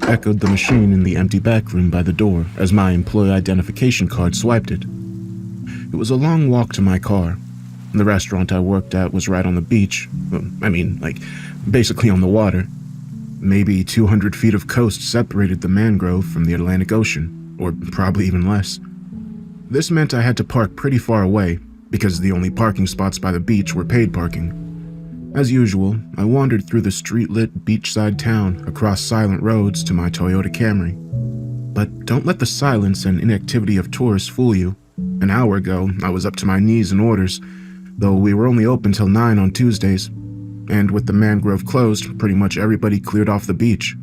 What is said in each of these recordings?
echoed the machine in the empty back room by the door as my employee identification card swiped it. It was a long walk to my car. The restaurant I worked at was right on the beach. Basically on the water. Maybe 200 feet of coast separated the mangrove from the Atlantic Ocean, or probably even less. This meant I had to park pretty far away, because the only parking spots by the beach were paid parking. As usual, I wandered through the street-lit beachside town across silent roads to my Toyota Camry. But don't let the silence and inactivity of tourists fool you. An hour ago, I was up to my knees in orders, though we were only open till 9 on Tuesdays. And with the mangrove closed, pretty much everybody cleared off the beach.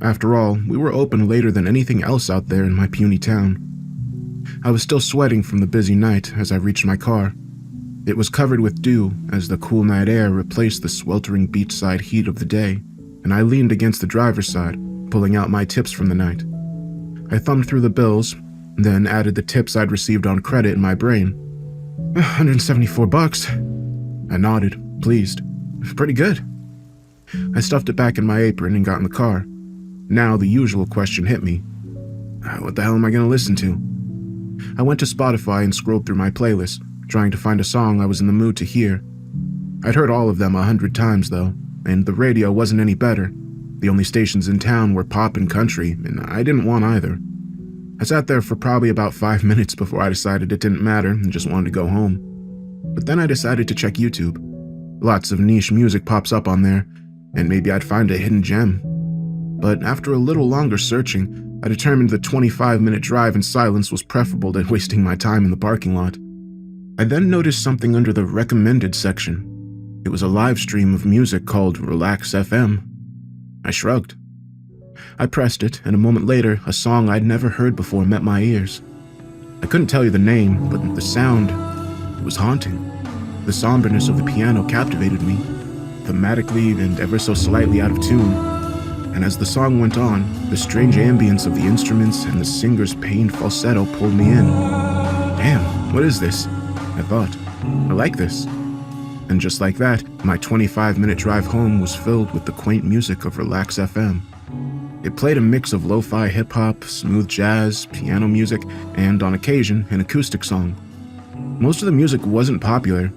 After all, we were open later than anything else out there in my puny town. I was still sweating from the busy night as I reached my car. It was covered with dew as the cool night air replaced the sweltering beachside heat of the day, and I leaned against the driver's side, pulling out my tips from the night. I thumbed through the bills, then added the tips I'd received on credit in my brain. $174. I nodded, pleased. Pretty good. I stuffed it back in my apron and got in the car. Now the usual question hit me. What the hell am I going to listen to? I went to Spotify and scrolled through my playlist, trying to find a song I was in the mood to hear. I'd heard all of them 100 times, though, and the radio wasn't any better. The only stations in town were pop and country, and I didn't want either. I sat there for probably about 5 minutes before I decided it didn't matter and just wanted to go home. But then I decided to check YouTube. Lots of niche music pops up on there, and maybe I'd find a hidden gem. But after a little longer searching, I determined the 25-minute drive in silence was preferable to wasting my time in the parking lot. I then noticed something under the recommended section. It was a live stream of music called Relax FM. I shrugged. I pressed it, and a moment later, a song I'd never heard before met my ears. I couldn't tell you the name, but the sound was haunting. The somberness of the piano captivated me, thematically and ever so slightly out of tune. And as the song went on, the strange ambience of the instruments and the singer's pained falsetto pulled me in. Damn, what is this? I thought. I like this. And just like that, my 25-minute drive home was filled with the quaint music of Relax FM. It played a mix of lo-fi hip-hop, smooth jazz, piano music, and on occasion, an acoustic song. Most of the music wasn't popular.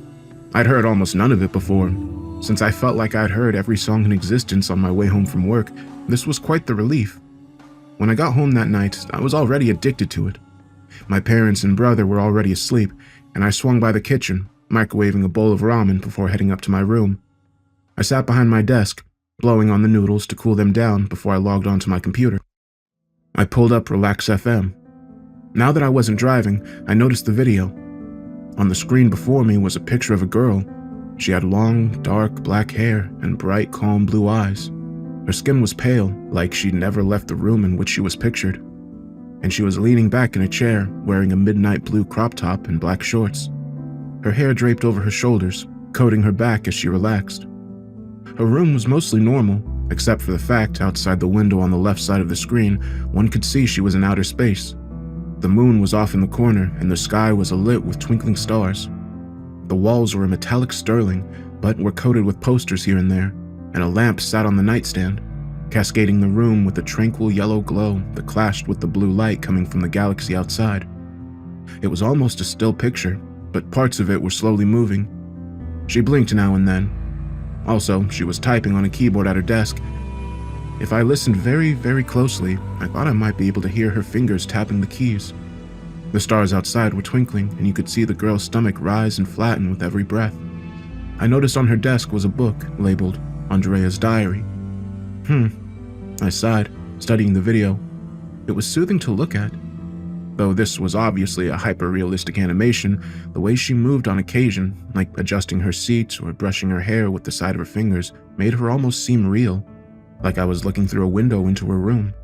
I'd heard almost none of it before. Since I felt like I'd heard every song in existence on my way home from work, this was quite the relief. When I got home that night, I was already addicted to it. My parents and brother were already asleep, and I swung by the kitchen, microwaving a bowl of ramen before heading up to my room. I sat behind my desk, blowing on the noodles to cool them down before I logged onto my computer. I pulled up Relax FM. Now that I wasn't driving, I noticed the video. On the screen before me was a picture of a girl. She had long, dark black hair and bright, calm blue eyes. Her skin was pale, like she'd never left the room in which she was pictured. And she was leaning back in a chair, wearing a midnight blue crop top and black shorts. Her hair draped over her shoulders, coating her back as she relaxed. Her room was mostly normal, except for the fact outside the window on the left side of the screen, one could see she was in outer space. The moon was off in the corner, and the sky was alit with twinkling stars. The walls were a metallic sterling, but were coated with posters here and there, and a lamp sat on the nightstand, cascading the room with a tranquil yellow glow that clashed with the blue light coming from the galaxy outside. It was almost a still picture, but parts of it were slowly moving. She blinked now and then. Also, she was typing on a keyboard at her desk. If I listened very, very closely, I thought I might be able to hear her fingers tapping the keys. The stars outside were twinkling, and you could see the girl's stomach rise and flatten with every breath. I noticed on her desk was a book labeled Andrea's Diary. I sighed, studying the video. It was soothing to look at. Though this was obviously a hyper-realistic animation, the way she moved on occasion, like adjusting her seat or brushing her hair with the side of her fingers, made her almost seem real, like I was looking through a window into her room.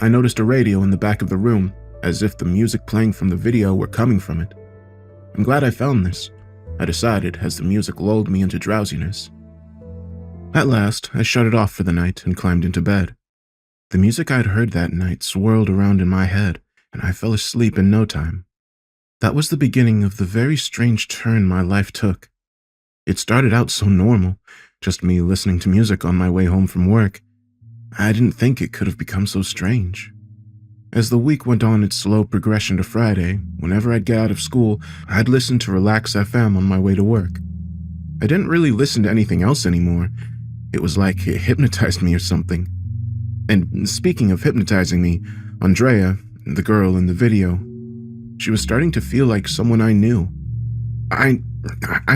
I noticed a radio in the back of the room, as if the music playing from the video were coming from it. I'm glad I found this, I decided as the music lulled me into drowsiness. At last, I shut it off for the night and climbed into bed. The music I'd heard that night swirled around in my head, and I fell asleep in no time. That was the beginning of the very strange turn my life took. It started out so normal, just me listening to music on my way home from work. I didn't think it could have become so strange. As the week went on its slow progression to Friday, whenever I'd get out of school, I'd listen to Relax FM on my way to work. I didn't really listen to anything else anymore. It was like it hypnotized me or something. And speaking of hypnotizing me, Andrea, the girl in the video, she was starting to feel like someone I knew. I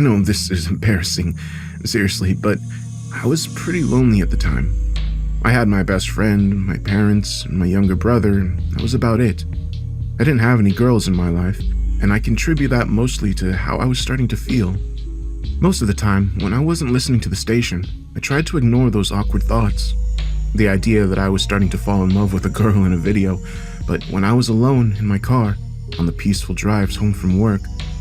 know this is embarrassing, seriously, but I was pretty lonely at the time. I had my best friend, my parents, and my younger brother, and that was about it. I didn't have any girls in my life, and I contribute that mostly to how I was starting to feel. Most of the time, when I wasn't listening to the station, I tried to ignore those awkward thoughts. The idea that I was starting to fall in love with a girl in a video, but when I was alone in my car, on the peaceful drives home from work,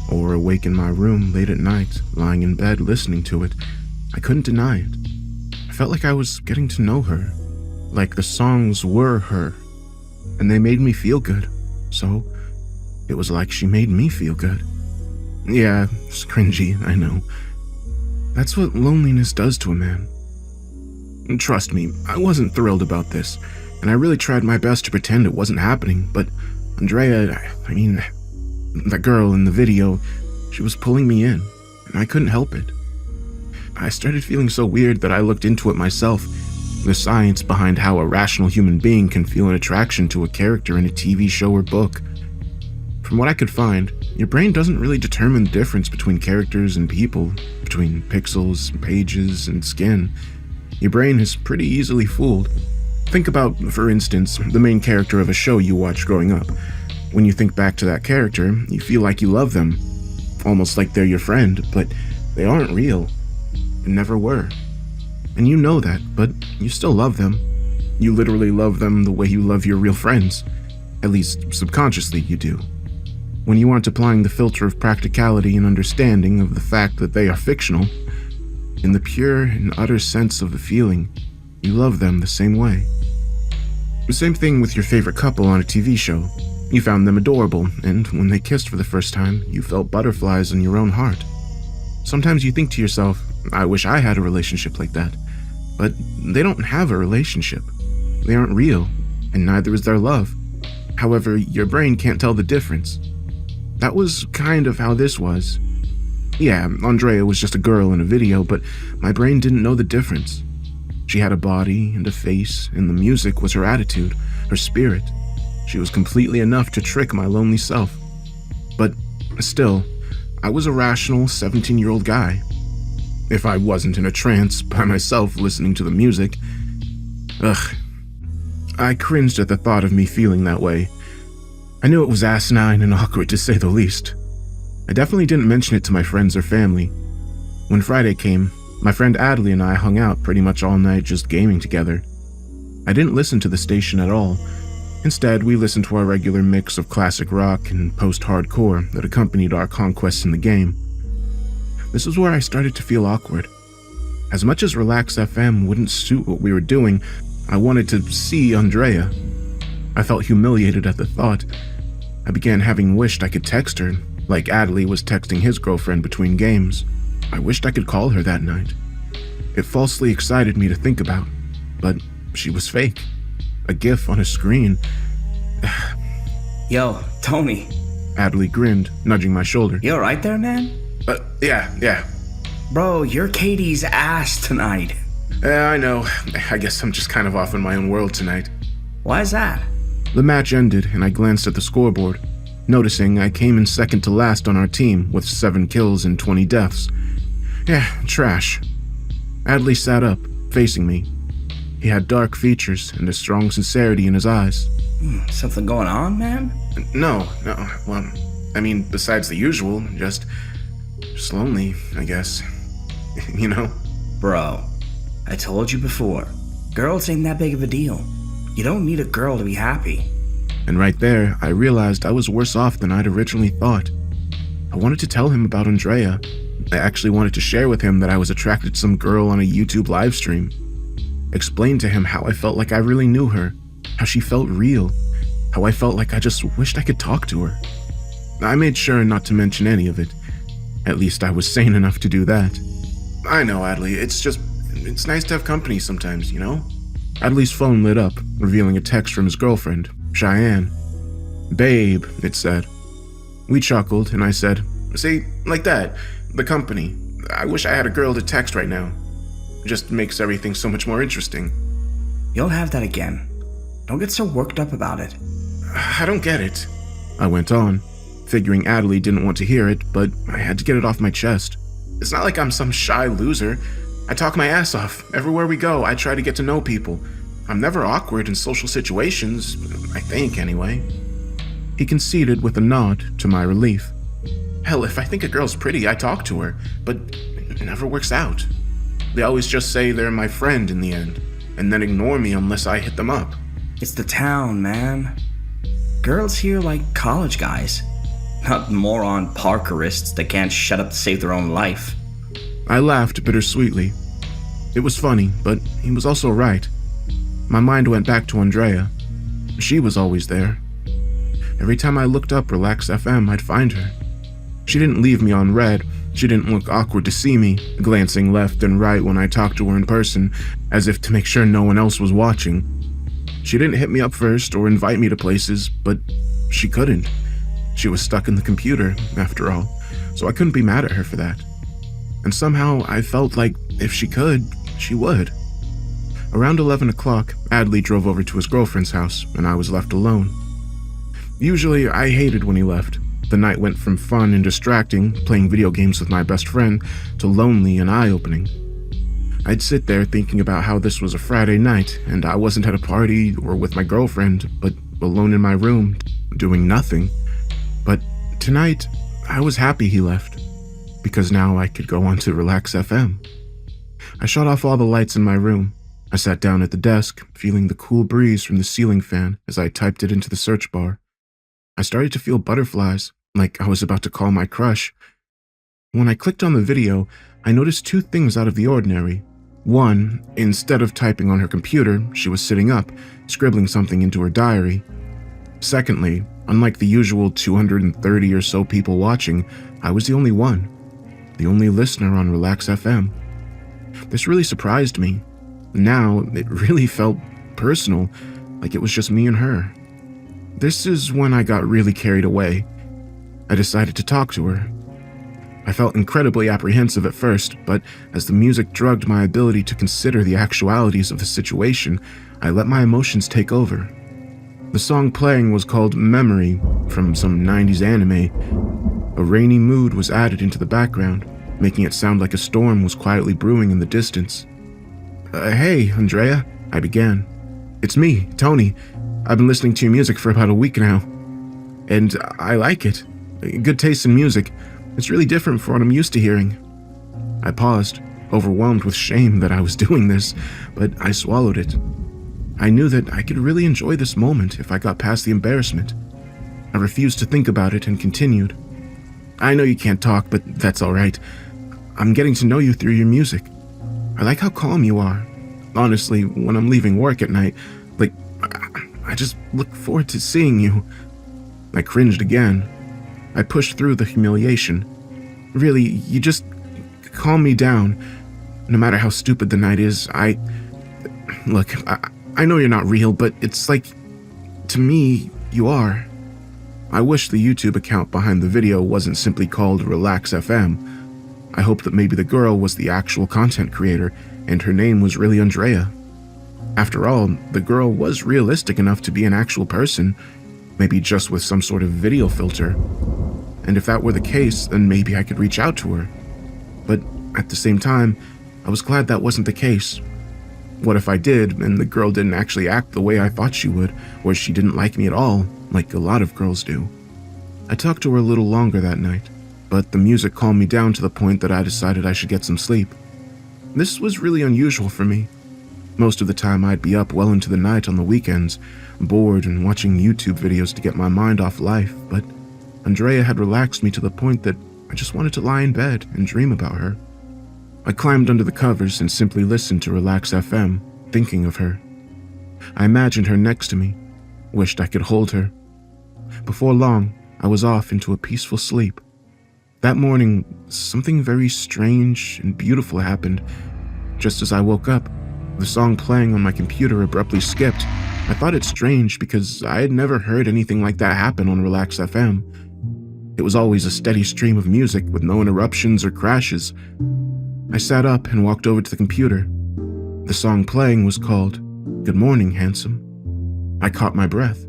or awake in my room late at night, lying in bed listening to it, I couldn't deny it. I felt like I was getting to know her, like the songs were her, and they made me feel good, so it was like she made me feel good. Yeah, it's cringy, I know. That's what loneliness does to a man. And trust me, I wasn't thrilled about this, and I really tried my best to pretend it wasn't happening, but Andrea, that girl in the video, she was pulling me in, and I couldn't help it. I started feeling so weird that I looked into it myself, the science behind how a rational human being can feel an attraction to a character in a TV show or book. From what I could find, your brain doesn't really determine the difference between characters and people, between pixels, pages, and skin. Your brain is pretty easily fooled. Think about, for instance, the main character of a show you watched growing up. When you think back to that character, you feel like you love them, almost like they're your friend, but they aren't real. And never were. And you know that, but you still love them. You literally love them the way you love your real friends. At least subconsciously you do. When you aren't applying the filter of practicality and understanding of the fact that they are fictional, in the pure and utter sense of the feeling, you love them the same way. The same thing with your favorite couple on a TV show. You found them adorable, and when they kissed for the first time, you felt butterflies in your own heart. Sometimes you think to yourself, I wish I had a relationship like that. But they don't have a relationship. They aren't real, and neither is their love. However, your brain can't tell the difference. That was kind of how this was. Yeah, Andrea was just a girl in a video, but my brain didn't know the difference. She had a body and a face, and the music was her attitude, her spirit. She was completely enough to trick my lonely self. But still, I was a rational 17-year-old guy. If I wasn't in a trance by myself listening to the music. Ugh. I cringed at the thought of me feeling that way. I knew it was asinine and awkward to say the least. I definitely didn't mention it to my friends or family. When Friday came, my friend Adley and I hung out pretty much all night just gaming together. I didn't listen to the station at all. Instead, we listened to our regular mix of classic rock and post-hardcore that accompanied our conquests in the game. This is where I started to feel awkward. As much as Relax FM wouldn't suit what we were doing, I wanted to see Andrea. I felt humiliated at the thought. I began having wished I could text her, like Adley was texting his girlfriend between games. I wished I could call her that night. It falsely excited me to think about, but she was fake. A GIF on a screen. Yo, Tony. Adley grinned, nudging my shoulder. You alright there, man? Yeah. Bro, you're Katie's ass tonight. I know. I guess I'm just kind of off in my own world tonight. Why is that? The match ended and I glanced at the scoreboard, noticing I came in second to last on our team with 7 kills and 20 deaths. Yeah, trash. Adley sat up, facing me. He had dark features and a strong sincerity in his eyes. Something going on, man? No. Well, I mean, besides the usual, just lonely, I guess. You know? Bro, I told you before, girls ain't that big of a deal. You don't need a girl to be happy. And right there, I realized I was worse off than I'd originally thought. I wanted to tell him about Andrea. I actually wanted to share with him that I was attracted to some girl on a YouTube live stream. Explain to him how I felt like I really knew her, how she felt real, how I felt like I just wished I could talk to her. I made sure not to mention any of it. At least I was sane enough to do that. I know, Adley, it's nice to have company sometimes, you know? Adley's phone lit up, revealing a text from his girlfriend, Cheyenne. "Babe," it said. We chuckled, and I said, "See, like that, the company. I wish I had a girl to text right now. Just makes everything so much more interesting." You'll have that again. Don't get so worked up about it. "I don't get it," I went on, figuring Adley didn't want to hear it, but I had to get it off my chest. "It's not like I'm some shy loser. I talk my ass off. Everywhere we go, I try to get to know people. I'm never awkward in social situations, I think anyway." He conceded with a nod, to my relief. "Hell, if I think a girl's pretty, I talk to her, but it never works out. They always just say they're my friend in the end, and then ignore me unless I hit them up." It's the town, man. Girls here like college guys, not moron parkourists that can't shut up to save their own life. I laughed bittersweetly. It was funny, but he was also right. My mind went back to Andrea. She was always there. Every time I looked up Relax FM, I'd find her. She didn't leave me on red. She didn't look awkward to see me, glancing left and right when I talked to her in person, as if to make sure no one else was watching. She didn't hit me up first or invite me to places, but she couldn't. She was stuck in the computer, after all, so I couldn't be mad at her for that. And somehow I felt like if she could, she would. Around 11 o'clock, Adley drove over to his girlfriend's house, and I was left alone. Usually, I hated when he left. The night went from fun and distracting, playing video games with my best friend, to lonely and eye-opening. I'd sit there thinking about how this was a Friday night, and I wasn't at a party or with my girlfriend, but alone in my room, doing nothing. But tonight, I was happy he left, because now I could go on to Relax FM. I shut off all the lights in my room. I sat down at the desk, feeling the cool breeze from the ceiling fan as I typed it into the search bar. I started to feel butterflies, like I was about to call my crush. When I clicked on the video, I noticed two things out of the ordinary. One, instead of typing on her computer, she was sitting up, scribbling something into her diary. Secondly, unlike the usual 230 or so people watching, I was the only one. The only listener on Relax FM. This really surprised me. Now, it really felt personal, like it was just me and her. This is when I got really carried away. I decided to talk to her. I felt incredibly apprehensive at first, but as the music drugged my ability to consider the actualities of the situation, I let my emotions take over. The song playing was called Memory, from some 90s anime. A rainy mood was added into the background, making it sound like a storm was quietly brewing in the distance. Hey, Andrea, I began. "It's me, Tony. I've been listening to your music for about a week now, and I like it. Good taste in music. It's really different from what I'm used to hearing." I paused, overwhelmed with shame that I was doing this, but I swallowed it. I knew that I could really enjoy this moment if I got past the embarrassment. I refused to think about it and continued. "I know you can't talk, but that's all right. I'm getting to know you through your music. I like how calm you are. Honestly, when I'm leaving work at night, I just look forward to seeing you." I cringed again. I pushed through the humiliation. "Really, you just calm me down. No matter how stupid the night is, Look, I know you're not real, but it's like, to me, you are." I wish the YouTube account behind the video wasn't simply called Relax FM. I hoped that maybe the girl was the actual content creator, and her name was really Andrea. After all, the girl was realistic enough to be an actual person, maybe just with some sort of video filter. And if that were the case, then maybe I could reach out to her. But at the same time, I was glad that wasn't the case. What if I did, and the girl didn't actually act the way I thought she would, or she didn't like me at all, like a lot of girls do? I talked to her a little longer that night, but the music calmed me down to the point that I decided I should get some sleep. This was really unusual for me. Most of the time I'd be up well into the night on the weekends, bored and watching YouTube videos to get my mind off life, but Andrea had relaxed me to the point that I just wanted to lie in bed and dream about her. I climbed under the covers and simply listened to Relax FM, thinking of her. I imagined her next to me, wished I could hold her. Before long, I was off into a peaceful sleep. That morning, something very strange and beautiful happened. Just as I woke up, The song playing on my computer abruptly skipped. I thought it strange because I had never heard anything like that happen on Relax FM. It was always a steady stream of music with no interruptions or crashes. I sat up and walked over to the computer. The song playing was called Good Morning, Handsome. I caught my breath.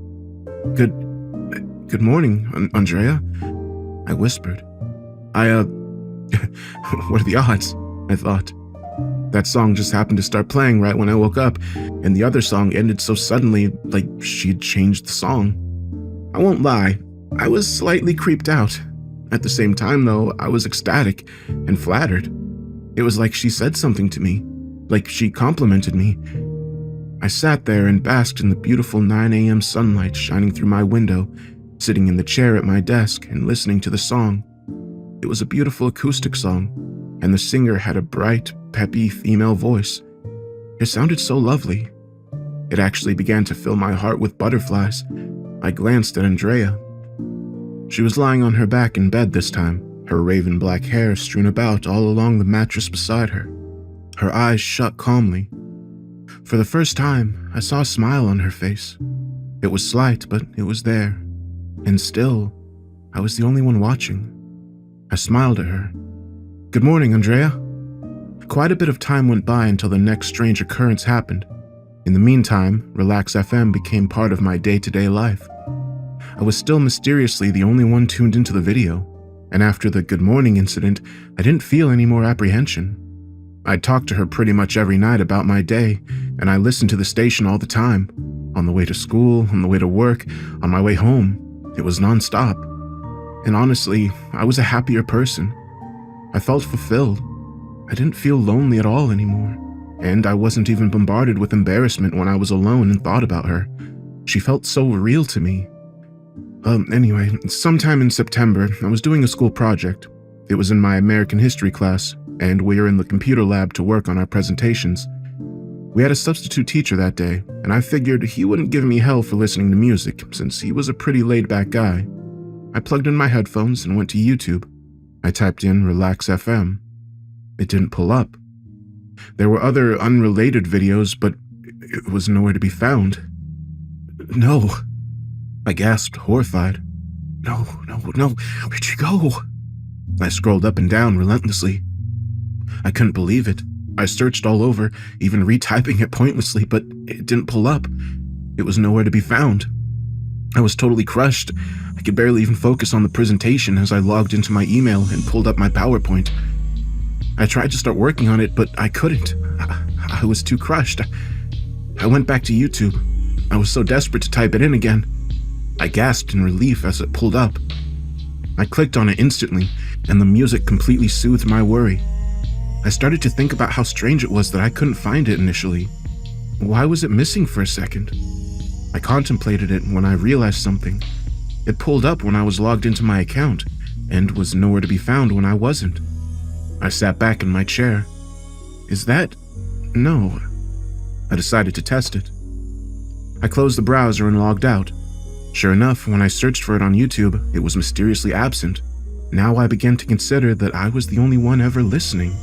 Good morning, Andrea, I whispered. What are the odds? I thought. That song just happened to start playing right when I woke up, and the other song ended so suddenly, like she had changed the song. I won't lie, I was slightly creeped out. At the same time, though, I was ecstatic and flattered. It was like she said something to me, like she complimented me. I sat there and basked in the beautiful 9 a.m. sunlight shining through my window, sitting in the chair at my desk and listening to the song. It was a beautiful acoustic song, and the singer had a bright, peppy female voice. It sounded so lovely. It actually began to fill my heart with butterflies. I glanced at Andrea. She was lying on her back in bed this time, her raven black hair strewn about all along the mattress beside her. Her eyes shut calmly. For the first time, I saw a smile on her face. It was slight, but it was there. And still, I was the only one watching. I smiled at her. Good morning, Andrea. Quite a bit of time went by until the next strange occurrence happened. In the meantime, Relax FM became part of my day-to-day life. I was still mysteriously the only one tuned into the video, and after the good morning incident, I didn't feel any more apprehension. I'd talk to her pretty much every night about my day, and I listened to the station all the time. On the way to school, on the way to work, on my way home. It was nonstop. And honestly, I was a happier person. I felt fulfilled. I didn't feel lonely at all anymore, and I wasn't even bombarded with embarrassment when I was alone and thought about her. She felt so real to me. Anyway, sometime in September, I was doing a school project. It was in my American history class, and we were in the computer lab to work on our presentations. We had a substitute teacher that day, and I figured he wouldn't give me hell for listening to music, since he was a pretty laid-back guy. I plugged in my headphones and went to YouTube. I typed in Relax FM. It didn't pull up. There were other unrelated videos, but it was nowhere to be found. No. I gasped, horrified. No, where'd you go? I scrolled up and down relentlessly. I couldn't believe it. I searched all over, even retyping it pointlessly, but it didn't pull up. It was nowhere to be found. I was totally crushed. I could barely even focus on the presentation as I logged into my email and pulled up my PowerPoint. I tried to start working on it, but I couldn't. I was too crushed. I went back to YouTube. I was so desperate to type it in again. I gasped in relief as it pulled up. I clicked on it instantly, and the music completely soothed my worry. I started to think about how strange it was that I couldn't find it initially. Why was it missing for a second? I contemplated it when I realized something. It pulled up when I was logged into my account, and was nowhere to be found when I wasn't. I sat back in my chair. Is that? No. I decided to test it. I closed the browser and logged out. Sure enough, when I searched for it on YouTube, it was mysteriously absent. Now I began to consider that I was the only one ever listening.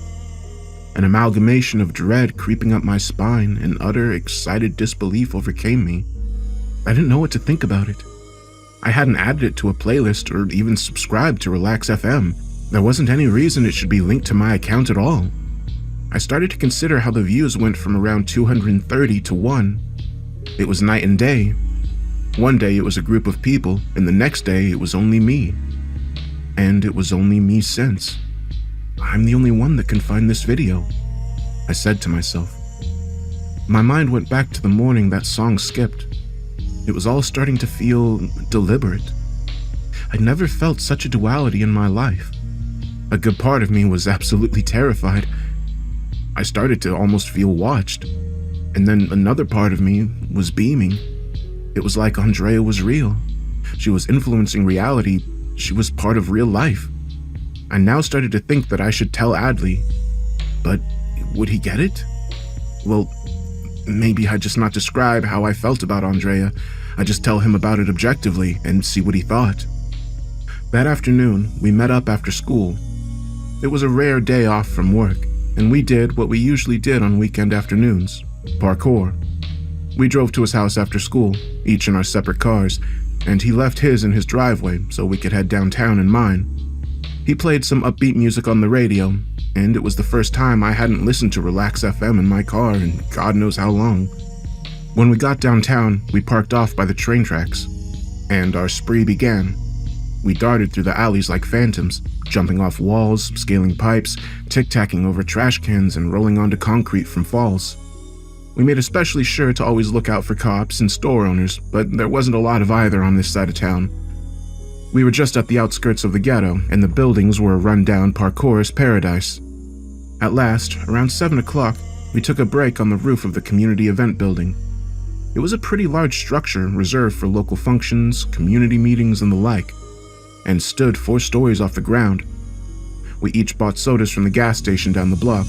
An amalgamation of dread creeping up my spine and utter excited disbelief overcame me. I didn't know what to think about it. I hadn't added it to a playlist or even subscribed to Relax FM. There wasn't any reason it should be linked to my account at all. I started to consider how the views went from around 230 to 1. It was night and day. One day it was a group of people, and the next day it was only me. And it was only me since. I'm the only one that can find this video, I said to myself. My mind went back to the morning that song skipped. It was all starting to feel deliberate. I'd never felt such a duality in my life. A good part of me was absolutely terrified. I started to almost feel watched. And then another part of me was beaming. It was like Andrea was real. She was influencing reality. She was part of real life. I now started to think that I should tell Adley. But would he get it? Well, maybe I'd just not describe how I felt about Andrea. I'd just tell him about it objectively and see what he thought. That afternoon, we met up after school. It was a rare day off from work, and we did what we usually did on weekend afternoons. parkour. We drove to his house after school, each in our separate cars, and he left his in his driveway so we could head downtown in mine. He played some upbeat music on the radio, and it was the first time I hadn't listened to Relax FM in my car in God knows how long. When we got downtown, we parked off by the train tracks, and our spree began. We darted through the alleys like phantoms, jumping off walls, scaling pipes, tic-tacking over trash cans, and rolling onto concrete from falls. We made especially sure to always look out for cops and store owners, but there wasn't a lot of either on this side of town. We were just at the outskirts of the ghetto, and the buildings were a run-down parkourist paradise. At last, around 7 o'clock, we took a break on the roof of the community event building. It was a pretty large structure reserved for local functions, community meetings, and the like, and stood 4 stories off the ground. We each bought sodas from the gas station down the block,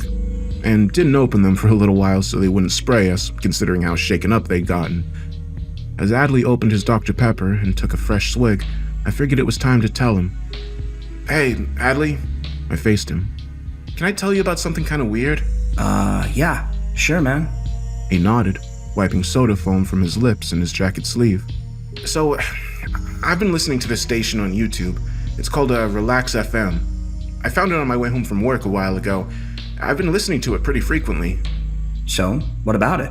and didn't open them for a little while so they wouldn't spray us, considering how shaken up they'd gotten. As Adley opened his Dr. Pepper and took a fresh swig, I figured it was time to tell him. "Hey, Adley," I faced him. "Can I tell you about something kind of weird?" Yeah, sure, man." He nodded, wiping soda foam from his lips and his jacket sleeve. "So, I've been listening to this station on YouTube. It's called Relax FM. I found it on my way home from work a while ago. I've been listening to it pretty frequently." "So, what about it?"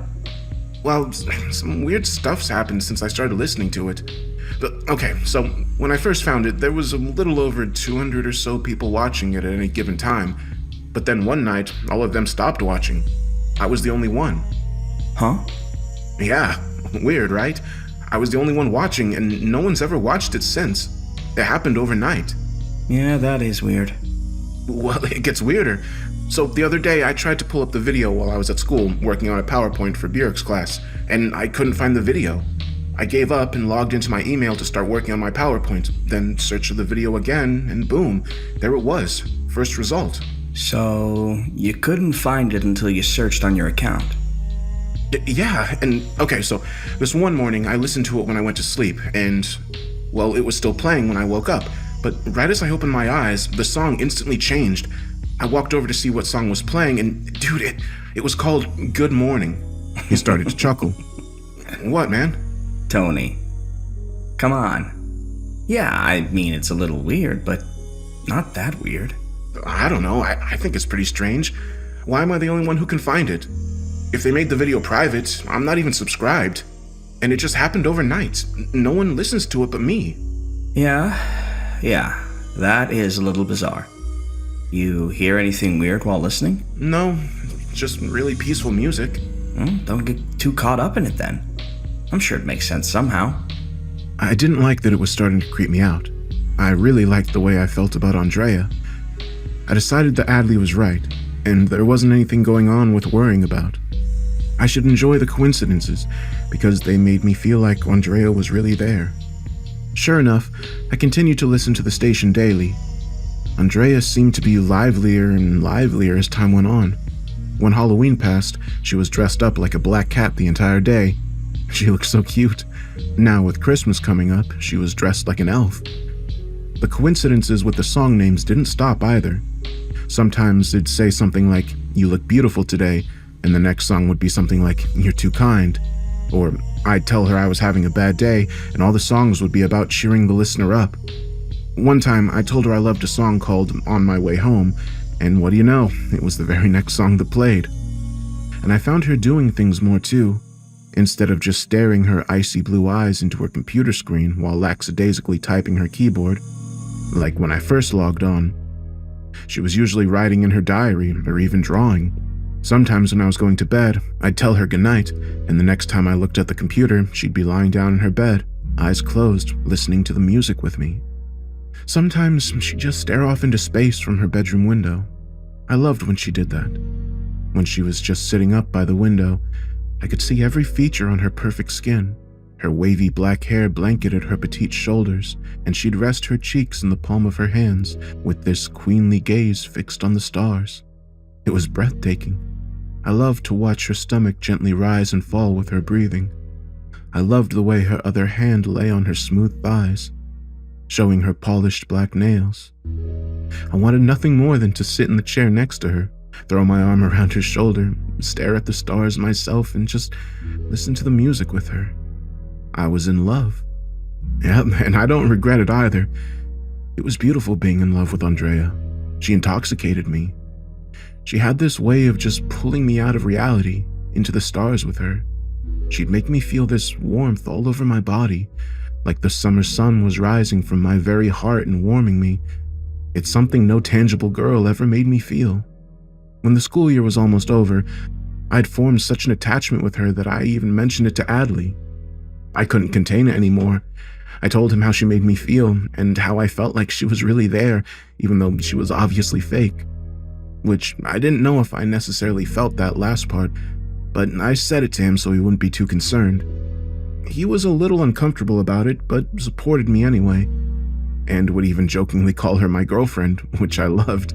"Well, some weird stuff's happened since I started listening to it. But, okay, so when I first found it, there was a little over 200 or so people watching it at any given time. But then one night, all of them stopped watching. I was the only one." "Huh?" "Yeah, weird, right? I was the only one watching, and no one's ever watched it since. It happened overnight." "Yeah, that is weird." "Well, it gets weirder. So the other day, I tried to pull up the video while I was at school, working on a PowerPoint for Björk's class, and I couldn't find the video. I gave up and logged into my email to start working on my PowerPoint, then searched for the video again, and boom, there it was. First result." "So, you couldn't find it until you searched on your account?" Yeah, and okay, so this one morning I listened to it when I went to sleep, and, well, it was still playing when I woke up, but right as I opened my eyes, the song instantly changed. I walked over to see what song was playing, and dude, it was called Good Morning. He started to chuckle. "What, man?" "Tony, come on. Yeah, I mean, it's a little weird, but not that weird." "I don't know, I think it's pretty strange. Why am I the only one who can find it? If they made the video private, I'm not even subscribed. And it just happened overnight. No one listens to it but me." Yeah, that is a little bizarre. You hear anything weird while listening?" "No, just really peaceful music." Well, don't get too caught up in it then. I'm sure it makes sense somehow. I didn't like that it was starting to creep me out. I really liked the way I felt about Andrea. I decided that Adley was right, and there wasn't anything going on with worrying about. I should enjoy the coincidences, because they made me feel like Andrea was really there. Sure enough, I continued to listen to the station daily. Andrea seemed to be livelier and livelier as time went on. When Halloween passed, she was dressed up like a black cat the entire day. She looked so cute. Now, with Christmas coming up, she was dressed like an elf. The coincidences with the song names didn't stop either. Sometimes it'd say something like, "You look beautiful today," and the next song would be something like, "You're too kind." Or I'd tell her I was having a bad day, and all the songs would be about cheering the listener up. One time, I told her I loved a song called On My Way Home, and what do you know, it was the very next song that played. And I found her doing things more too. Instead of just staring her icy blue eyes into her computer screen while lackadaisically typing her keyboard, like when I first logged on, she was usually writing in her diary or even drawing. Sometimes when I was going to bed, I'd tell her goodnight, and the next time I looked at the computer, she'd be lying down in her bed, eyes closed, listening to the music with me. Sometimes she'd just stare off into space from her bedroom window. I loved when she did that. When she was just sitting up by the window, I could see every feature on her perfect skin. Her wavy black hair blanketed her petite shoulders, and she'd rest her cheeks in the palm of her hands with this queenly gaze fixed on the stars. It was breathtaking. I loved to watch her stomach gently rise and fall with her breathing. I loved the way her other hand lay on her smooth thighs, showing her polished black nails. I wanted nothing more than to sit in the chair next to her, throw my arm around her shoulder, stare at the stars myself, and just listen to the music with her. I was in love. Yeah, and I don't regret it either. It was beautiful being in love with Andrea. She intoxicated me. She had this way of just pulling me out of reality into the stars with her. She'd make me feel this warmth all over my body, like the summer sun was rising from my very heart and warming me. It's something no tangible girl ever made me feel. When the school year was almost over, I'd formed such an attachment with her that I even mentioned it to Adley. I couldn't contain it anymore. I told him how she made me feel and how I felt like she was really there, even though she was obviously fake. Which I didn't know if I necessarily felt that last part, but I said it to him so he wouldn't be too concerned. He was a little uncomfortable about it, but supported me anyway, and would even jokingly call her my girlfriend, which I loved.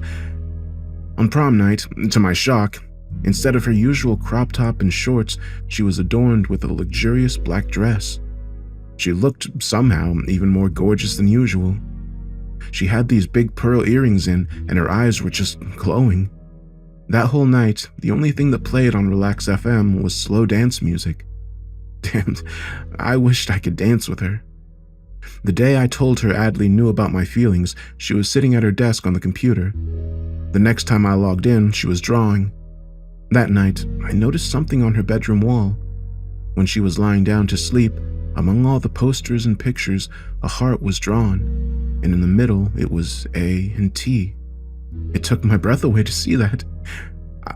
On prom night, to my shock, instead of her usual crop top and shorts, she was adorned with a luxurious black dress. She looked, somehow, even more gorgeous than usual. She had these big pearl earrings in, and her eyes were just glowing. That whole night, the only thing that played on Relax FM was slow dance music. Damned, I wished I could dance with her. The day I told her Adley knew about my feelings, she was sitting at her desk on the computer. The next time I logged in, she was drawing. That night, I noticed something on her bedroom wall. When she was lying down to sleep, among all the posters and pictures, a heart was drawn, and in the middle it was A and T. It took my breath away to see that.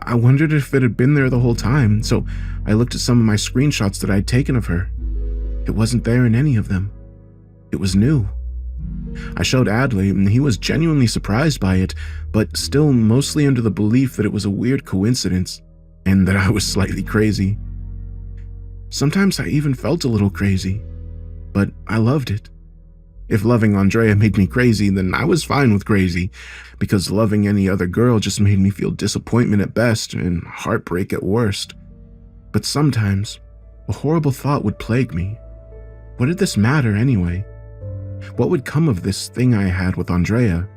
I wondered if it had been there the whole time, so I looked at some of my screenshots that I'd taken of her. It wasn't there in any of them. It was new. I showed Adley, and he was genuinely surprised by it, but still mostly under the belief that it was a weird coincidence, and that I was slightly crazy. Sometimes I even felt a little crazy, but I loved it. If loving Andrea made me crazy, then I was fine with crazy, because loving any other girl just made me feel disappointment at best and heartbreak at worst. But sometimes, a horrible thought would plague me. What did this matter anyway? What would come of this thing I had with Andrea?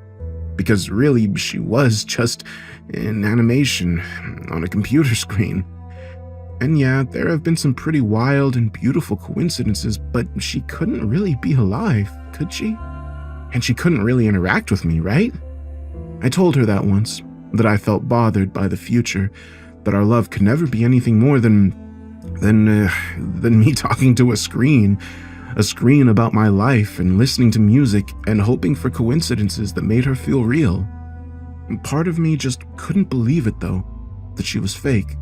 Because really, she was just an animation on a computer screen. And yeah, there have been some pretty wild and beautiful coincidences, but she couldn't really be alive, could she? And she couldn't really interact with me, right? I told her that once, that I felt bothered by the future, that our love could never be anything more than me talking to a screen about my life and listening to music and hoping for coincidences that made her feel real. Part of me just couldn't believe it, though, that she was fake.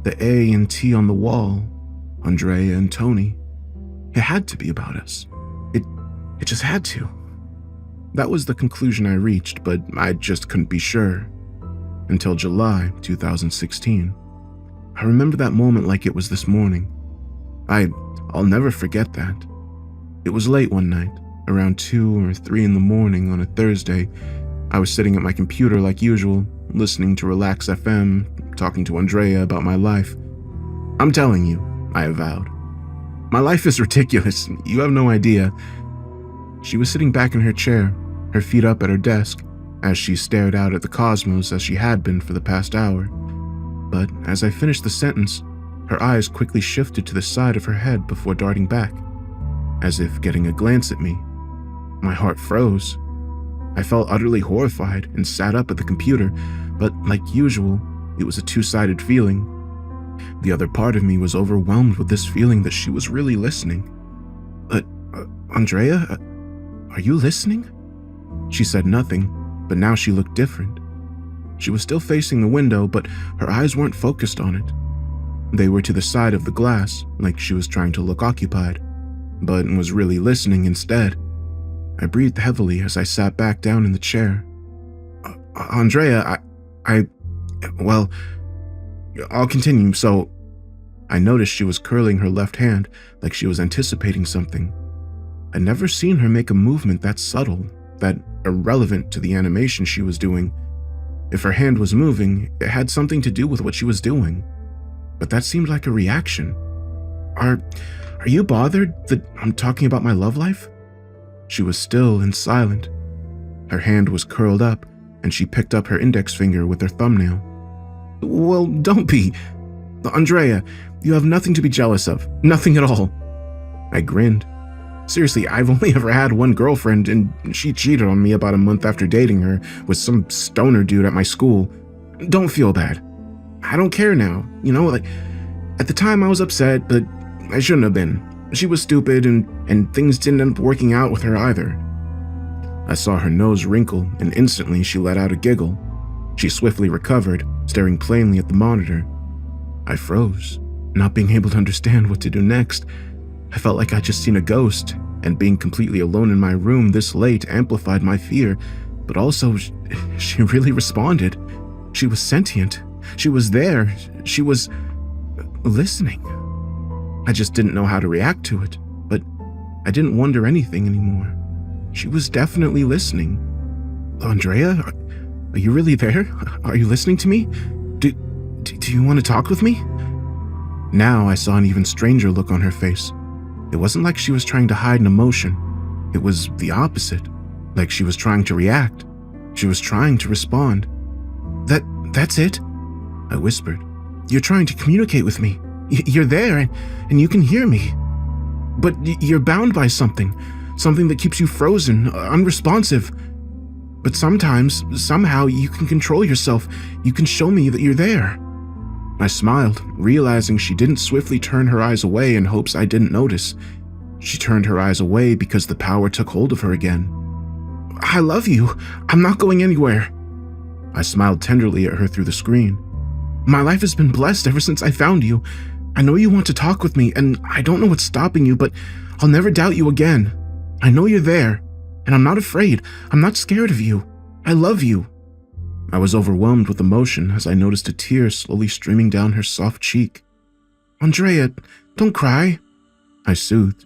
The A and T on the wall, Andrea and Tony. It had to be about us. It just had to. That was the conclusion I reached, but I just couldn't be sure. Until July 2016. I remember that moment like it was this morning. I'll never forget that. It was late one night, around 2 or 3 in the morning on a Thursday. I was sitting at my computer like usual, listening to Relax FM, talking to Andrea about my life. I'm telling you, I avowed. My life is ridiculous, you have no idea. She was sitting back in her chair, her feet up at her desk, as she stared out at the cosmos as she had been for the past hour. But as I finished the sentence, her eyes quickly shifted to the side of her head before darting back, as if getting a glance at me. My heart froze. I felt utterly horrified and sat up at the computer, but like usual, it was a two-sided feeling. The other part of me was overwhelmed with this feeling that she was really listening. Andrea, are you listening? She said nothing, but now she looked different. She was still facing the window, but her eyes weren't focused on it. They were to the side of the glass, like she was trying to look occupied, but was really listening instead. I breathed heavily as I sat back down in the chair. Andrea, well, I'll continue. So, I noticed she was curling her left hand like she was anticipating something. I'd never seen her make a movement that subtle, that irrelevant to the animation she was doing. If her hand was moving, it had something to do with what she was doing. But that seemed like a reaction. Are you bothered that I'm talking about my love life? She was still and silent. Her hand was curled up, and she picked up her index finger with her thumbnail. Well, don't be. Andrea, you have nothing to be jealous of. Nothing at all. I grinned. Seriously, I've only ever had one girlfriend, and she cheated on me about a month after dating her with some stoner dude at my school. Don't feel bad. I don't care now. At the time I was upset, but I shouldn't have been. She was stupid, and things didn't end up working out with her either. I saw her nose wrinkle, and instantly she let out a giggle. She swiftly recovered, staring plainly at the monitor. I froze, not being able to understand what to do next. I felt like I'd just seen a ghost, and being completely alone in my room this late amplified my fear, but also, she really responded. She was sentient. She was there. She was listening. I just didn't know how to react to it, but I didn't wonder anything anymore. She was definitely listening. Andrea, are you really there? Are you listening to me? Do you want to talk with me? Now I saw an even stranger look on her face. It wasn't like she was trying to hide an emotion. It was the opposite, like she was trying to react. She was trying to respond. That's it? I whispered. You're trying to communicate with me. You're there, and you can hear me. But you're bound by something that keeps you frozen, unresponsive. But sometimes, somehow, you can control yourself. You can show me that you're there. I smiled, realizing she didn't swiftly turn her eyes away in hopes I didn't notice. She turned her eyes away because the power took hold of her again. I love you. I'm not going anywhere. I smiled tenderly at her through the screen. My life has been blessed ever since I found you. I know you want to talk with me, and I don't know what's stopping you, but I'll never doubt you again. I know you're there, and I'm not afraid. I'm not scared of you. I love you. I was overwhelmed with emotion as I noticed a tear slowly streaming down her soft cheek. Andrea, don't cry, I soothed.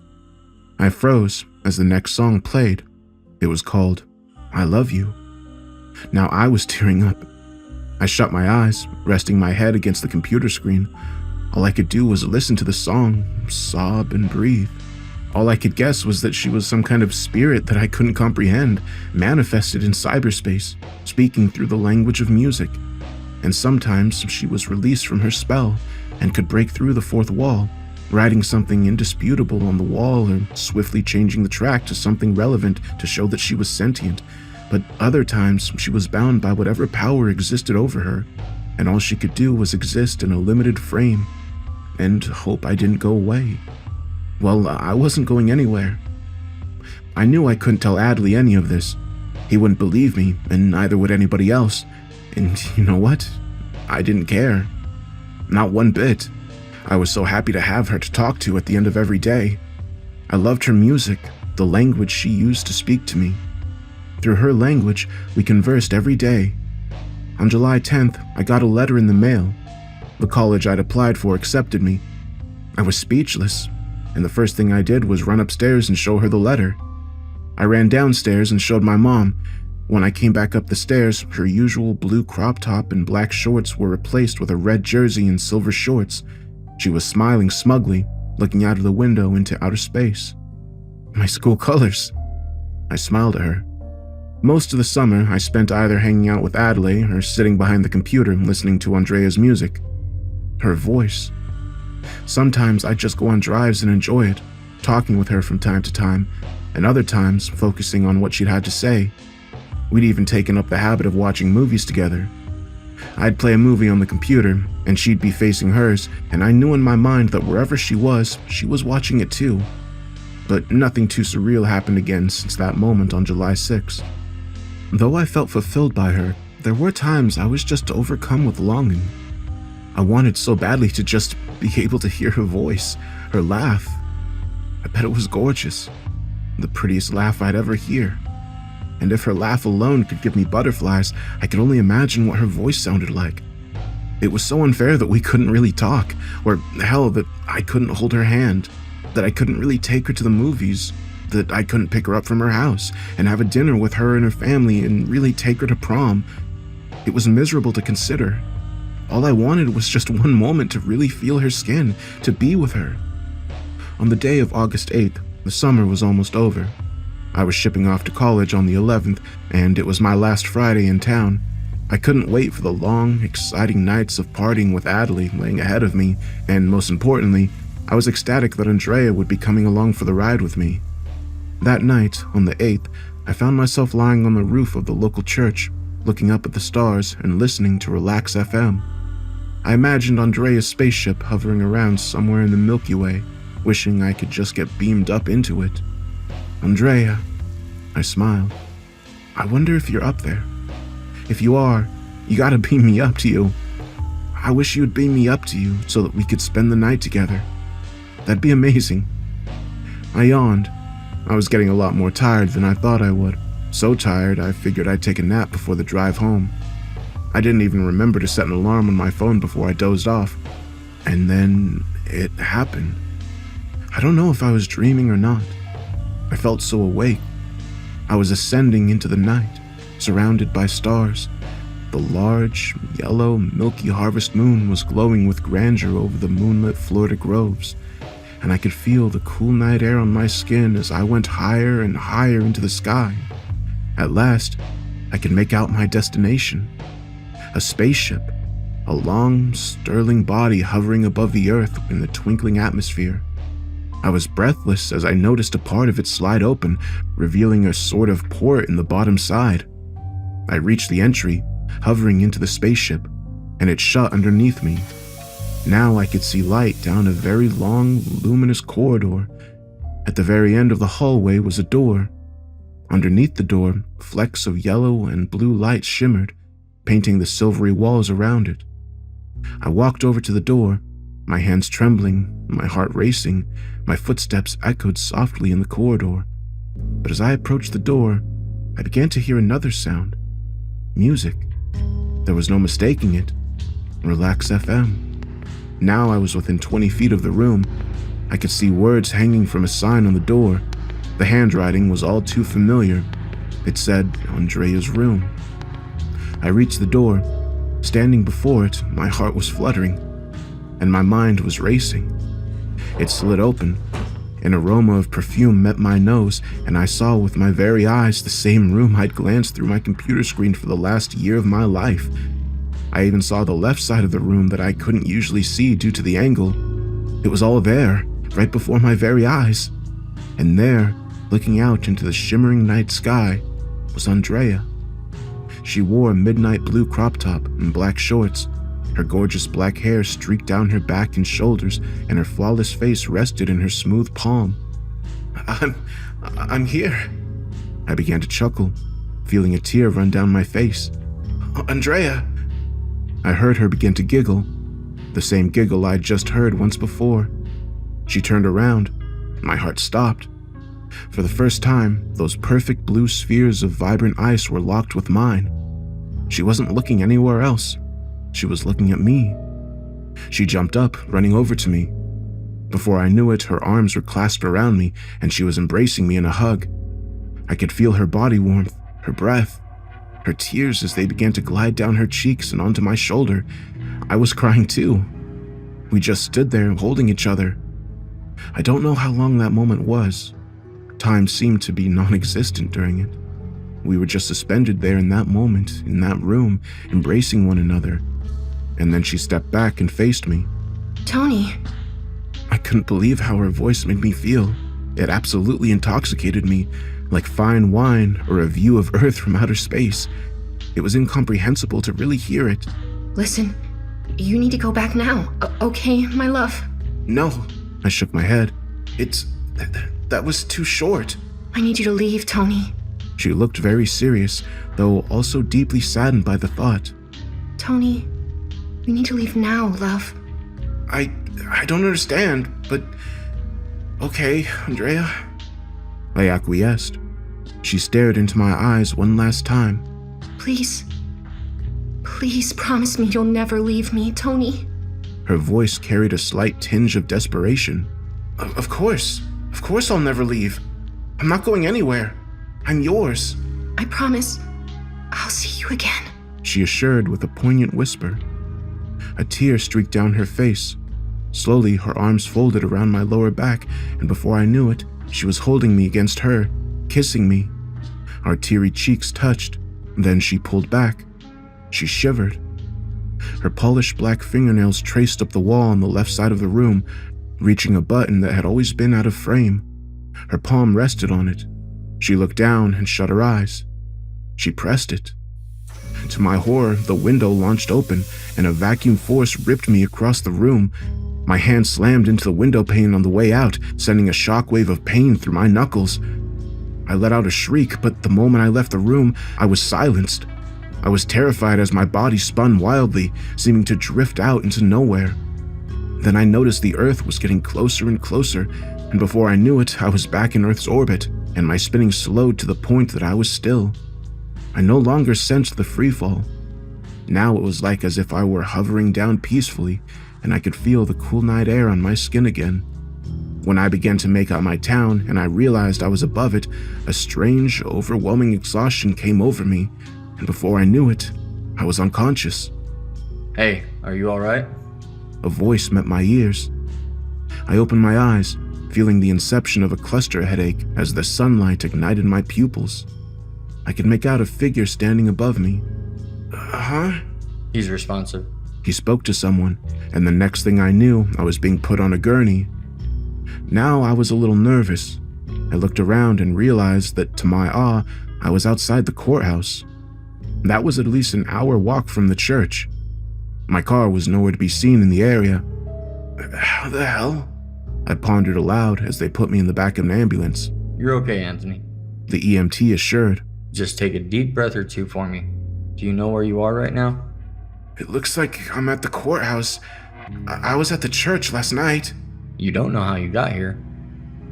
I froze as the next song played. It was called I Love You. Now I was tearing up. I shut my eyes, resting my head against the computer screen. All I could do was listen to the song, sob and breathe. All I could guess was that she was some kind of spirit that I couldn't comprehend, manifested in cyberspace, speaking through the language of music. And sometimes she was released from her spell and could break through the fourth wall, writing something indisputable on the wall or swiftly changing the track to something relevant to show that she was sentient. But other times she was bound by whatever power existed over her, and all she could do was exist in a limited frame and hope I didn't go away. Well, I wasn't going anywhere. I knew I couldn't tell Adley any of this. He wouldn't believe me, and neither would anybody else. And you know what? I didn't care. Not one bit. I was so happy to have her to talk to at the end of every day. I loved her music, the language she used to speak to me. Through her language, we conversed every day. On July 10th, I got a letter in the mail. The college I'd applied for accepted me. I was speechless, and the first thing I did was run upstairs and show her the letter. I ran downstairs and showed my mom. When I came back up the stairs, her usual blue crop top and black shorts were replaced with a red jersey and silver shorts. She was smiling smugly, looking out of the window into outer space. My school colors. I smiled at her. Most of the summer, I spent either hanging out with Adley or sitting behind the computer listening to Andrea's music. Her voice. Sometimes I'd just go on drives and enjoy it, talking with her from time to time, and other times focusing on what she'd had to say. We'd even taken up the habit of watching movies together. I'd play a movie on the computer, and she'd be facing hers, and I knew in my mind that wherever she was watching it too. But nothing too surreal happened again since that moment on July 6th. Though I felt fulfilled by her, there were times I was just overcome with longing. I wanted so badly to just be able to hear her voice, her laugh. I bet it was gorgeous, the prettiest laugh I'd ever hear. And if her laugh alone could give me butterflies, I could only imagine what her voice sounded like. It was so unfair that we couldn't really talk, or hell, that I couldn't hold her hand, that I couldn't really take her to the movies, that I couldn't pick her up from her house and have a dinner with her and her family and really take her to prom. It was miserable to consider. All I wanted was just one moment to really feel her skin, to be with her. On the day of August 8th, the summer was almost over. I was shipping off to college on the 11th, and it was my last Friday in town. I couldn't wait for the long, exciting nights of partying with Adley laying ahead of me, and most importantly, I was ecstatic that Andrea would be coming along for the ride with me. That night, on the 8th, I found myself lying on the roof of the local church, looking up at the stars and listening to Relax FM. I imagined Andrea's spaceship hovering around somewhere in the Milky Way, wishing I could just get beamed up into it. Andrea, I smiled. I wonder if you're up there. If you are, you gotta beam me up to you. I wish you'd beam me up to you so that we could spend the night together. That'd be amazing. I yawned. I was getting a lot more tired than I thought I would. So tired, I figured I'd take a nap before the drive home. I didn't even remember to set an alarm on my phone before I dozed off. And then it happened. I don't know if I was dreaming or not. I felt so awake. I was ascending into the night, surrounded by stars. The large, yellow, milky harvest moon was glowing with grandeur over the moonlit Florida groves, and I could feel the cool night air on my skin as I went higher and higher into the sky. At last, I could make out my destination. A spaceship, a long, sterling body hovering above the earth in the twinkling atmosphere. I was breathless as I noticed a part of it slide open, revealing a sort of port in the bottom side. I reached the entry, hovering into the spaceship, and it shut underneath me. Now I could see light down a very long, luminous corridor. At the very end of the hallway was a door. Underneath the door, flecks of yellow and blue light shimmered, painting the silvery walls around it. I walked over to the door, my hands trembling, my heart racing, my footsteps echoed softly in the corridor. But as I approached the door, I began to hear another sound. Music. There was no mistaking it. Relax FM. Now I was within 20 feet of the room. I could see words hanging from a sign on the door. The handwriting was all too familiar. It said, Andrea's room. I reached the door. Standing before it, my heart was fluttering, and my mind was racing. It slid open. An aroma of perfume met my nose, and I saw with my very eyes the same room I'd glanced through my computer screen for the last year of my life. I even saw the left side of the room that I couldn't usually see due to the angle. It was all there, right before my very eyes. And there, looking out into the shimmering night sky, was Andrea. She wore a midnight blue crop top and black shorts. Her gorgeous black hair streaked down her back and shoulders, and her flawless face rested in her smooth palm. I'm here. I began to chuckle, feeling a tear run down my face. Andrea! I heard her begin to giggle, the same giggle I'd just heard once before. She turned around. My heart stopped. For the first time, those perfect blue spheres of vibrant ice were locked with mine. She wasn't looking anywhere else. She was looking at me. She jumped up, running over to me. Before I knew it, her arms were clasped around me, and she was embracing me in a hug. I could feel her body warmth, her breath, her tears as they began to glide down her cheeks and onto my shoulder. I was crying too. We just stood there holding each other. I don't know how long that moment was. Time seemed to be non-existent during it. We were just suspended there in that moment, in that room, embracing one another. And then she stepped back and faced me. Tony. I couldn't believe how her voice made me feel. It absolutely intoxicated me, like fine wine or a view of Earth from outer space. It was incomprehensible to really hear it. Listen, you need to go back now, okay, my love? No, I shook my head. That was too short. I need you to leave, Tony. She looked very serious, though also deeply saddened by the thought. Tony, you need to leave now, love. I don't understand, but... Okay, Andrea. I acquiesced. She stared into my eyes one last time. Please promise me you'll never leave me, Tony. Her voice carried a slight tinge of desperation. Of course I'll never leave. I'm not going anywhere. I'm yours. I promise I'll see you again, she assured with a poignant whisper. A tear streaked down her face. Slowly, her arms folded around my lower back, and before I knew it, she was holding me against her, kissing me. Our teary cheeks touched, then she pulled back. She shivered. Her polished black fingernails traced up the wall on the left side of the room, reaching a button that had always been out of frame. Her palm rested on it. She looked down and shut her eyes. She pressed it. To my horror, the window launched open and a vacuum force ripped me across the room. My hand slammed into the window pane on the way out, sending a shockwave of pain through my knuckles. I let out a shriek, but the moment I left the room, I was silenced. I was terrified as my body spun wildly, seeming to drift out into nowhere. Then I noticed the Earth was getting closer and closer, and before I knew it, I was back in Earth's orbit, and my spinning slowed to the point that I was still. I no longer sensed the freefall. Now it was like as if I were hovering down peacefully, and I could feel the cool night air on my skin again. When I began to make out my town and I realized I was above it, a strange, overwhelming exhaustion came over me, and before I knew it, I was unconscious. Hey, are you alright? A voice met my ears. I opened my eyes, feeling the inception of a cluster headache as the sunlight ignited my pupils. I could make out a figure standing above me. Huh? He's responsive. He spoke to someone, and the next thing I knew, I was being put on a gurney. Now I was a little nervous. I looked around and realized that, to my awe, I was outside the courthouse. That was at least an hour walk from the church. My car was nowhere to be seen in the area. How the hell? I pondered aloud as they put me in the back of an ambulance. You're okay, Anthony. The EMT assured. Just take a deep breath or two for me. Do you know where you are right now? It looks like I'm at the courthouse. I was at the church last night. You don't know how you got here.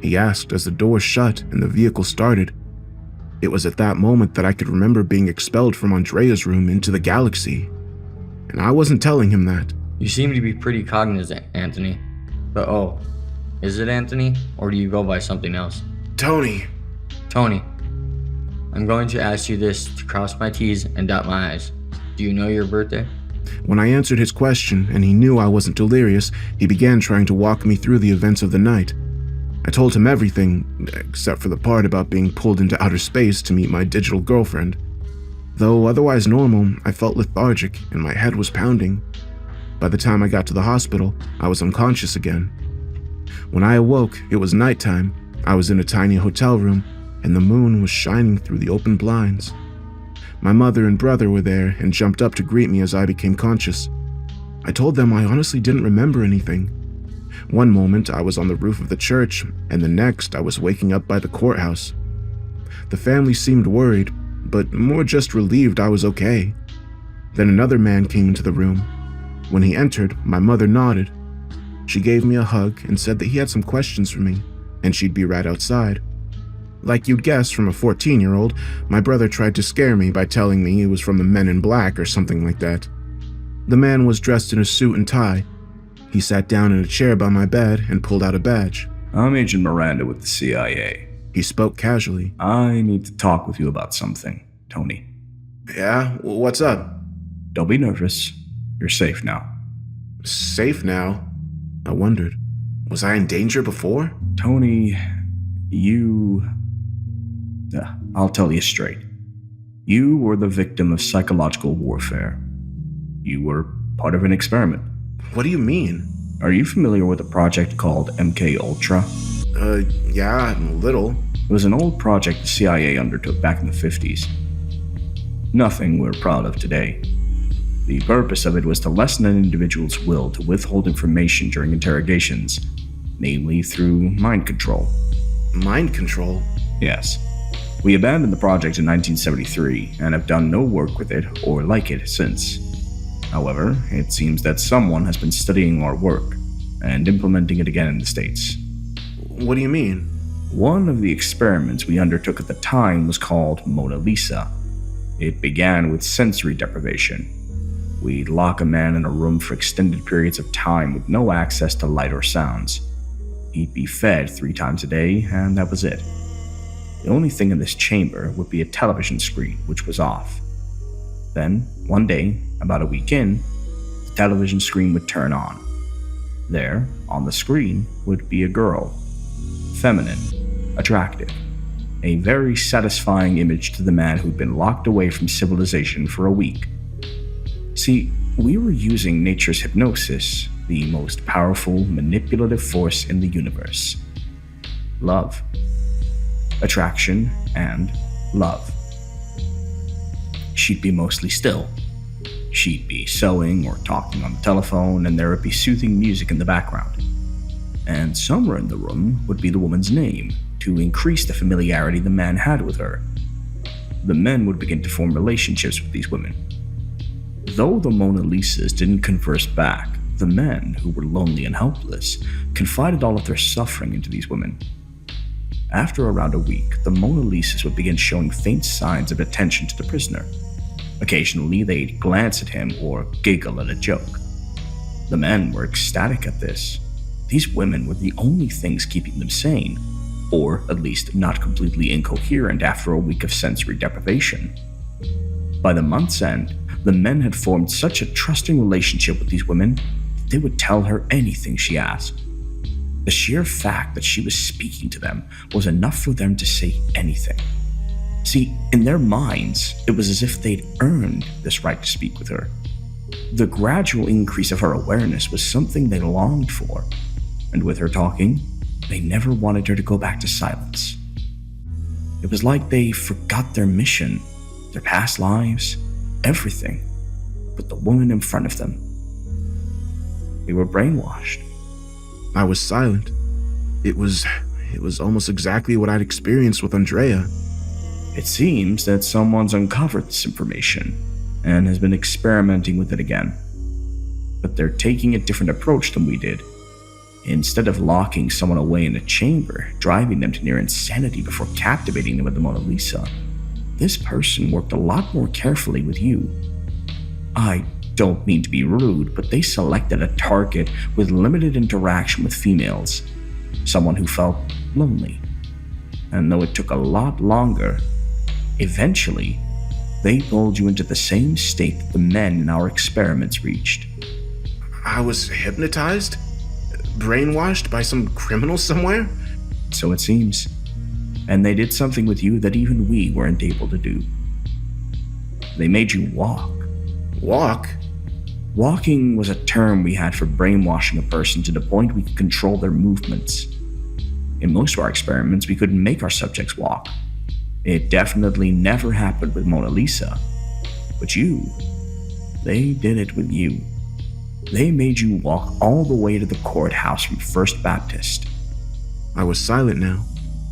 He asked as the door shut and the vehicle started. It was at that moment that I could remember being expelled from Andrea's room into the galaxy. And I wasn't telling him that. You seem to be pretty cognizant, Anthony. But is it Anthony, or do you go by something else? Tony. Tony, I'm going to ask you this to cross my T's and dot my I's. Do you know your birthday? When I answered his question and he knew I wasn't delirious, he began trying to walk me through the events of the night. I told him everything, except for the part about being pulled into outer space to meet my digital girlfriend. Though otherwise normal, I felt lethargic and my head was pounding. By the time I got to the hospital, I was unconscious again. When I awoke, it was nighttime. I was in a tiny hotel room, and the moon was shining through the open blinds. My mother and brother were there and jumped up to greet me as I became conscious. I told them I honestly didn't remember anything. One moment I was on the roof of the church, and the next I was waking up by the courthouse. The family seemed worried, but more just relieved I was okay. Then another man came into the room. When he entered, my mother nodded. She gave me a hug and said that he had some questions for me, and she'd be right outside. Like you'd guess from a 14-year-old, my brother tried to scare me by telling me he was from the Men in Black or something like that. The man was dressed in a suit and tie. He sat down in a chair by my bed and pulled out a badge. I'm Agent Miranda with the CIA. He spoke casually. I need to talk with you about something, Tony. Yeah? What's up? Don't be nervous. You're safe now. Safe now? I wondered. Was I in danger before? Tony, I'll tell you straight. You were the victim of psychological warfare. You were part of an experiment. What do you mean? Are you familiar with a project called MK Ultra? Yeah, a little. It was an old project the CIA undertook back in the 50s. Nothing we're proud of today. The purpose of it was to lessen an individual's will to withhold information during interrogations, namely through mind control. Mind control? Yes. We abandoned the project in 1973 and have done no work with it or like it since. However, it seems that someone has been studying our work and implementing it again in the States. What do you mean? One of the experiments we undertook at the time was called Mona Lisa. It began with sensory deprivation. We'd lock a man in a room for extended periods of time with no access to light or sounds. He'd be fed 3 times a day, and that was it. The only thing in this chamber would be a television screen, which was off. Then, one day, about a week in, the television screen would turn on. There, on the screen, would be a girl. Feminine, attractive. A very satisfying image to the man who'd been locked away from civilization for a week. See, we were using nature's hypnosis, the most powerful, manipulative force in the universe. Love. Attraction and love. She'd be mostly still. She'd be sewing or talking on the telephone, and there would be soothing music in the background. And somewhere in the room would be the woman's name, to increase the familiarity the man had with her. The men would begin to form relationships with these women. Though the Mona Lisas didn't converse back, the men, who were lonely and helpless, confided all of their suffering into these women. After around a week, the Mona Lisas would begin showing faint signs of attention to the prisoner. Occasionally, they'd glance at him or giggle at a joke. The men were ecstatic at this. These women were the only things keeping them sane, or at least not completely incoherent after a week of sensory deprivation. By the month's end, the men had formed such a trusting relationship with these women that they would tell her anything she asked. The sheer fact that she was speaking to them was enough for them to say anything. See, in their minds, it was as if they'd earned this right to speak with her. The gradual increase of her awareness was something they longed for, and with her talking, they never wanted her to go back to silence. It was like they forgot their mission, their past lives, everything, but the woman in front of them. They were brainwashed. I was silent. It was almost exactly what I'd experienced with Andrea. It seems that someone's uncovered this information and has been experimenting with it again. But they're taking a different approach than we did. Instead of locking someone away in a chamber, driving them to near insanity before captivating them with the Mona Lisa, this person worked a lot more carefully with you. I don't mean to be rude, but they selected a target with limited interaction with females, someone who felt lonely. And though it took a lot longer, eventually, they pulled you into the same state that the men in our experiments reached. I was hypnotized? Brainwashed by some criminal somewhere? So it seems. And they did something with you that even we weren't able to do. They made you walk. Walk? Walking was a term we had for brainwashing a person to the point we could control their movements. In most of our experiments, we couldn't make our subjects walk. It definitely never happened with Mona Lisa. But they did it with you. They made you walk all the way to the courthouse from First Baptist. I was silent now.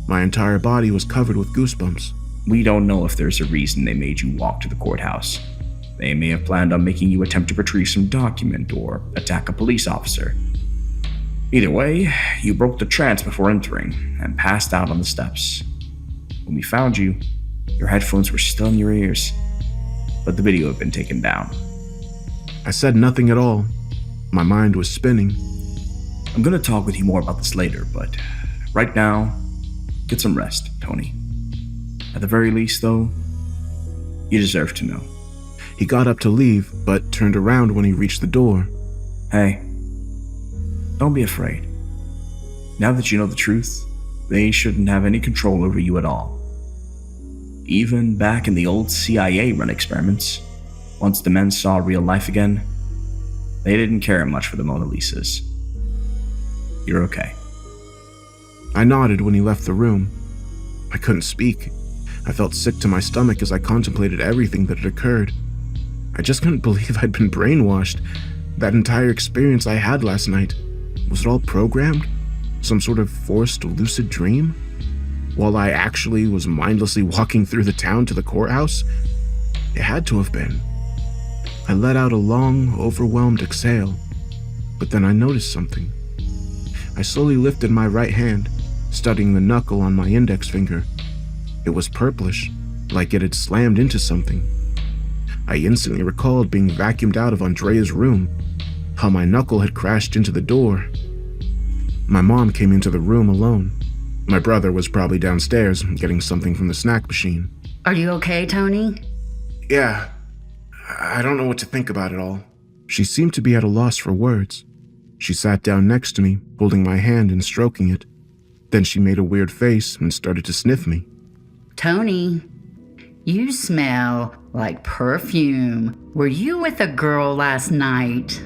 My entire body was covered with goosebumps. We don't know if there's a reason they made you walk to the courthouse. They may have planned on making you attempt to retrieve some document or attack a police officer. Either way, you broke the trance before entering and passed out on the steps. When we found you, your headphones were still in your ears, but the video had been taken down. I said nothing at all. My mind was spinning. I'm gonna talk with you more about this later, but right now, get some rest, Tony. At the very least, though, you deserve to know. He got up to leave, but turned around when he reached the door. Hey, don't be afraid. Now that you know the truth, they shouldn't have any control over you at all. Even back in the old CIA-run experiments, once the men saw real life again, they didn't care much for the Mona Lisas. You're okay. I nodded when he left the room. I couldn't speak. I felt sick to my stomach as I contemplated everything that had occurred. I just couldn't believe I'd been brainwashed. That entire experience I had last night. Was it all programmed? Some sort of forced lucid dream? While I actually was mindlessly walking through the town to the courthouse? It had to have been. I let out a long, overwhelmed exhale, but then I noticed something. I slowly lifted my right hand, studying the knuckle on my index finger. It was purplish, like it had slammed into something. I instantly recalled being vacuumed out of Andrea's room, how my knuckle had crashed into the door. My mom came into the room alone. My brother was probably downstairs getting something from the snack machine. Are you okay, Tony? Yeah, I don't know what to think about it all. She seemed to be at a loss for words. She sat down next to me, holding my hand and stroking it. Then she made a weird face and started to sniff me. Tony, You smell like perfume. Were you with a girl last night?